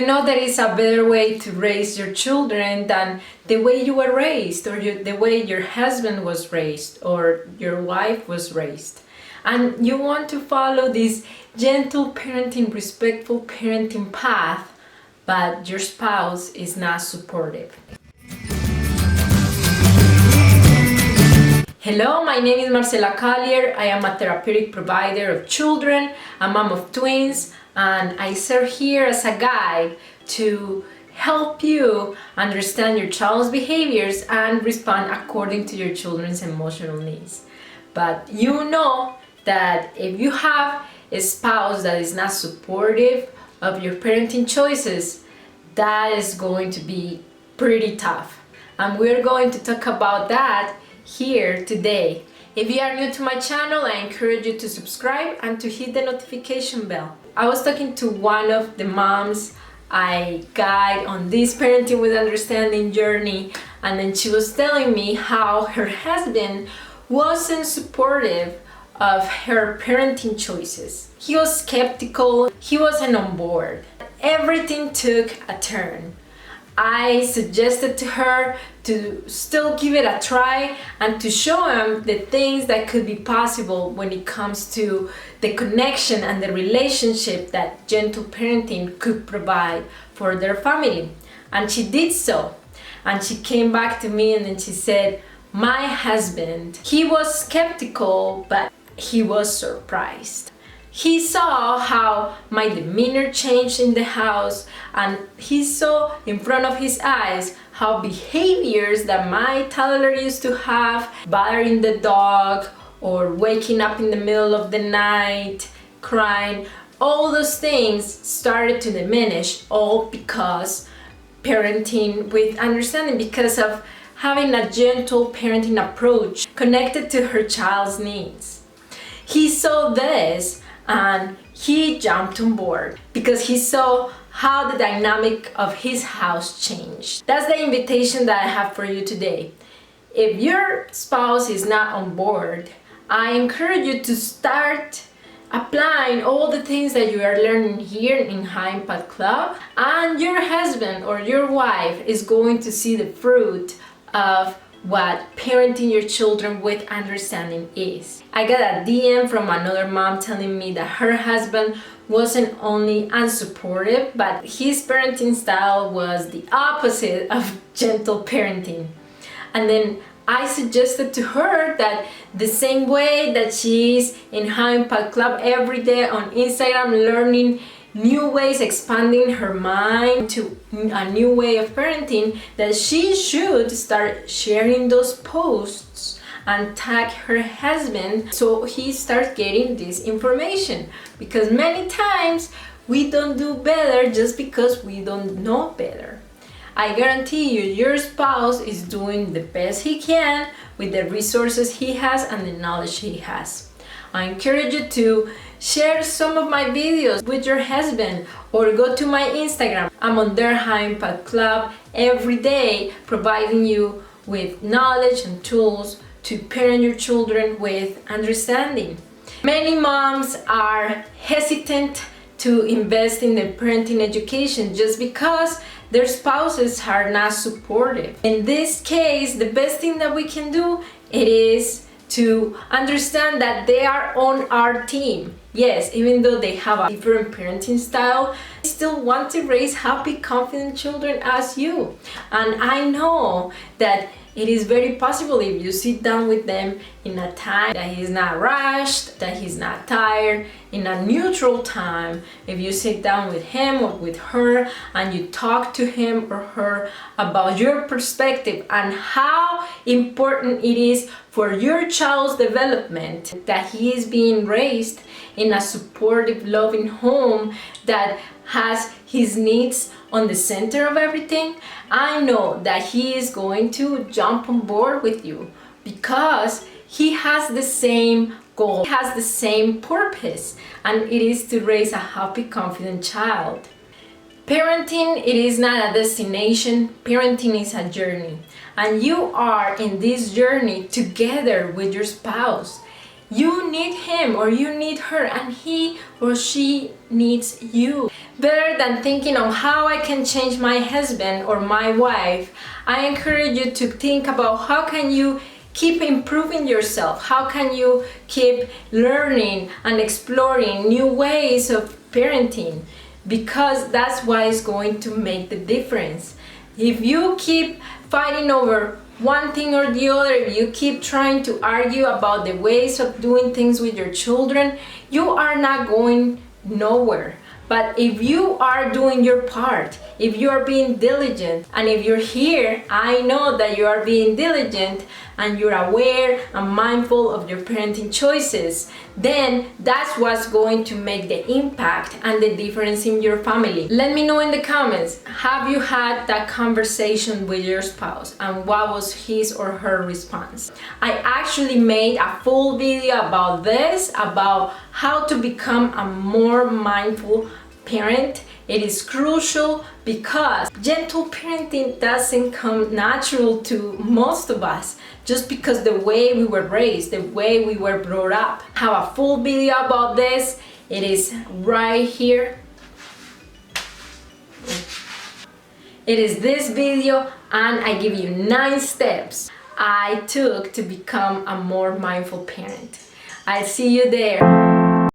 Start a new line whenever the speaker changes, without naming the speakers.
know there is a better way to raise your children than the way you were raised, or the way your husband was raised, or your wife was raised. And you want to follow this gentle parenting, respectful parenting path, but your spouse is not supportive. Hello, my name is Marcela Collier. I am a therapeutic provider of children, a mom of twins, and I serve here as a guide to help you understand your child's behaviors and respond according to your children's emotional needs. But you know that if you have a spouse that is not supportive of your parenting choices, that is going to be pretty tough. And we're going to talk about that here today. If you are new to my channel, I encourage you to subscribe and to hit the notification bell. I was talking to one of the moms I guide on this parenting with understanding journey, and then she was telling me how her husband wasn't supportive of her parenting choices. He was skeptical, he wasn't on board. Everything took a turn. I suggested to her to still give it a try and to show him the things that could be possible when it comes to the connection and the relationship that gentle parenting could provide for their family. And she did so. And she came back to me and then she said, my husband, he was skeptical, but he was surprised. He saw how my demeanor changed in the house, and he saw in front of his eyes how behaviors that my toddler used to have, bothering the dog or waking up in the middle of the night, crying, all those things started to diminish, all because parenting with understanding, because of having a gentle parenting approach connected to her child's needs. He saw this and he jumped on board because he saw how the dynamic of his house changed. That's the invitation that I have for you today. If your spouse is not on board, I encourage you to start applying all the things that you are learning here in High Impact Club, and your husband or your wife is going to see the fruit of what parenting your children with understanding is. I got a DM from another mom telling me that her husband wasn't only unsupportive, but his parenting style was the opposite of gentle parenting. And then I suggested to her that the same way that she is in High Impact Club every day on Instagram learning new ways, expanding her mind to a new way of parenting, that she should start sharing those posts and tag her husband so he starts getting this information. Because many times we don't do better just because we don't know better. I guarantee you, your spouse is doing the best he can with the resources he has and the knowledge he has. I encourage you to share some of my videos with your husband or go to my Instagram. I'm on their High Impact Club every day, providing you with knowledge and tools to parent your children with understanding. Many moms are hesitant to invest in their parenting education just because their spouses are not supportive. In this case, the best thing that we can do, it is to understand that they are on our team. Yes, even though they have a different parenting style, they still want to raise happy, confident children as you. And I know that it is very possible if you sit down with them in a time that he's not rushed, that he's not tired, in a neutral time. If you sit down with him or with her and you talk to him or her about your perspective and how important it is for your child's development that he is being raised in a supportive, loving home that has his needs on the center of everything, I know that he is going to jump on board with you because he has the same goal, he has the same purpose, and it is to raise a happy, confident child. Parenting, it is not a destination, parenting is a journey, and you are in this journey together with your spouse. You need him or you need her, and he or she needs you. Better than thinking on how I can change my husband or my wife, I encourage you to think about how can you keep improving yourself, how can you keep learning and exploring new ways of parenting, because that's what is going to make the difference. If you keep fighting over one thing or the other, if you keep trying to argue about the ways of doing things with your children, you are not going nowhere. But if you are doing your part, if you are being diligent, and if you're here, I know that you are being diligent and you're aware and mindful of your parenting choices, then that's what's going to make the impact and the difference in your family. Let me know in the comments, have you had that conversation with your spouse and what was his or her response? I actually made a full video about this, about how to become a more mindful parent. It is crucial because gentle parenting doesn't come natural to most of us, just because the way we were raised, the way we were brought up. I have a full video about this. It is right here. It is this video, and I give you 9 steps I took to become a more mindful parent. I'll see you there.